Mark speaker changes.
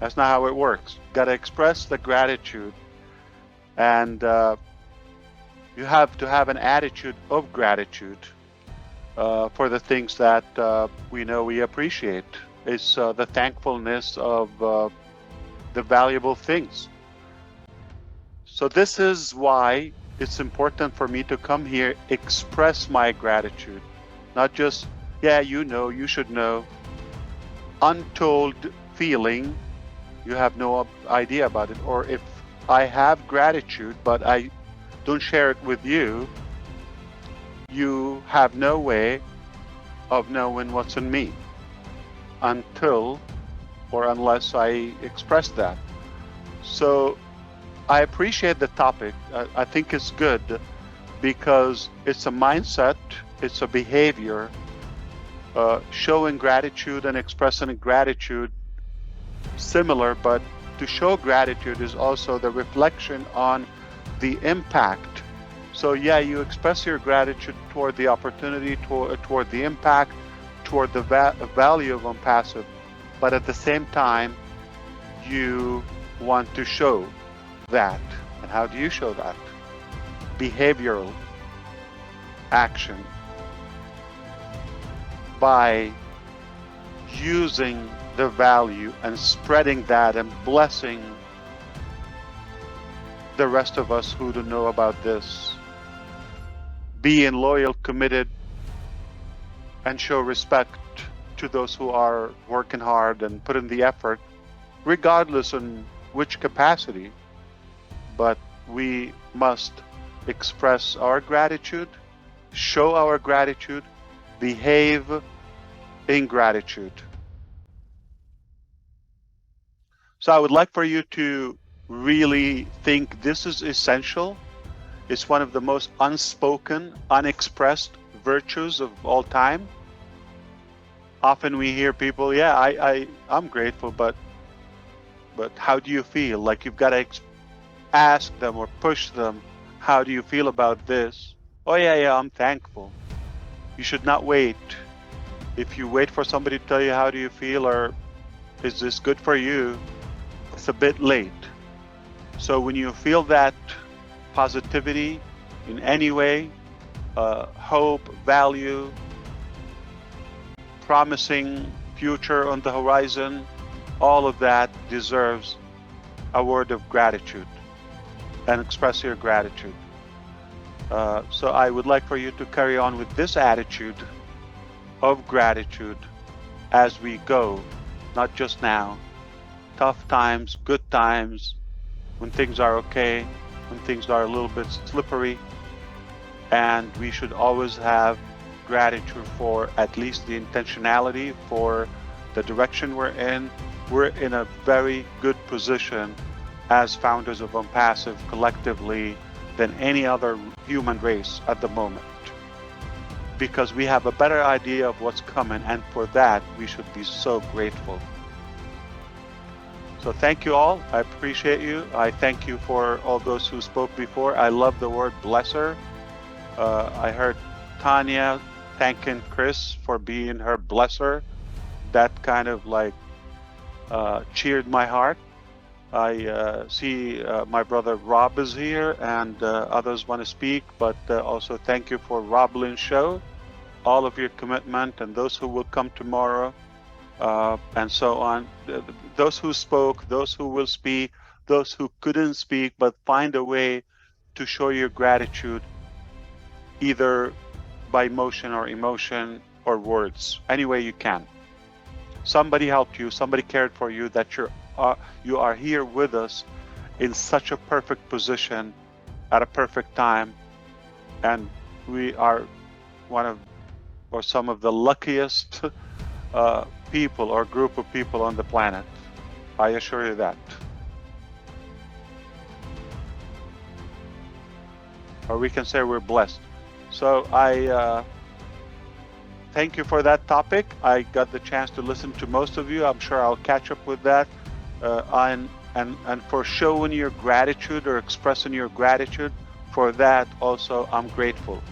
Speaker 1: That's not how it works. Got to express the gratitude, and you have to have an attitude of gratitude for the things that we know we appreciate. It's the thankfulness of the valuable things. So this is why it's important for me to come here, express my gratitude, not just, yeah, you know, you should know. Untold feeling, you have no idea about it. Or if I have gratitude, but I don't share it with you, you have no way of knowing what's in me until or unless I express that. So I appreciate the topic. I think it's good because it's a mindset, it's a behavior. Showing gratitude and expressing gratitude similar, but to show gratitude is also the reflection on the impact. So yeah, you express your gratitude toward the opportunity, toward the impact, toward the value of Onpassive, but at the same time, you want to show that. And how do you show that? Behavioral action, by using the value and spreading that and blessing the rest of us who don't know about this. Being loyal, committed, and show respect to those who are working hard and put in the effort, regardless in which capacity. But we must express our gratitude, show our gratitude, behave in gratitude. So I would like for you to really think this is essential. It's one of the most unspoken, unexpressed virtues of all time. Often we hear people, yeah, I'm grateful, but how do you feel? Like you've got to ask them or push them, how do you feel about this? Oh yeah, I'm thankful. You should not wait. If you wait for somebody to tell you how do you feel or is this good for you, it's a bit late. So when you feel that positivity in any way, hope, value, promising future on the horizon, all of that deserves a word of gratitude and express your gratitude. So I would like for you to carry on with this attitude of gratitude as we go, not just now. Tough times, good times, when things are okay, when things are a little bit slippery. And we should always have gratitude for at least the intentionality, for the direction we're in. We're in a very good position as founders of Onpassive collectively than any other human race at the moment, because we have a better idea of what's coming, and for that we should be so grateful. So thank you all. I appreciate you. I thank you for all those who spoke before. I love the word blesser. I heard Tanya thanking Chris for being her blesser. That kind of like cheered my heart. I see my brother Rob is here, and others want to speak, but also thank you for Rob Lynn's show, all of your commitment, and those who will come tomorrow, and so on. Those who spoke, those who will speak, those who couldn't speak, but find a way to show your gratitude, either by motion or emotion or words, any way you can. Somebody helped you, somebody cared for you, that you are here with us in such a perfect position at a perfect time, and we are one of or some of the luckiest people or group of people on the planet. I assure you that. Or we can say we're blessed. So I thank you for that topic. I got the chance to listen to most of you. I'm sure I'll catch up with that. And for showing your gratitude or expressing your gratitude, for that also I'm grateful.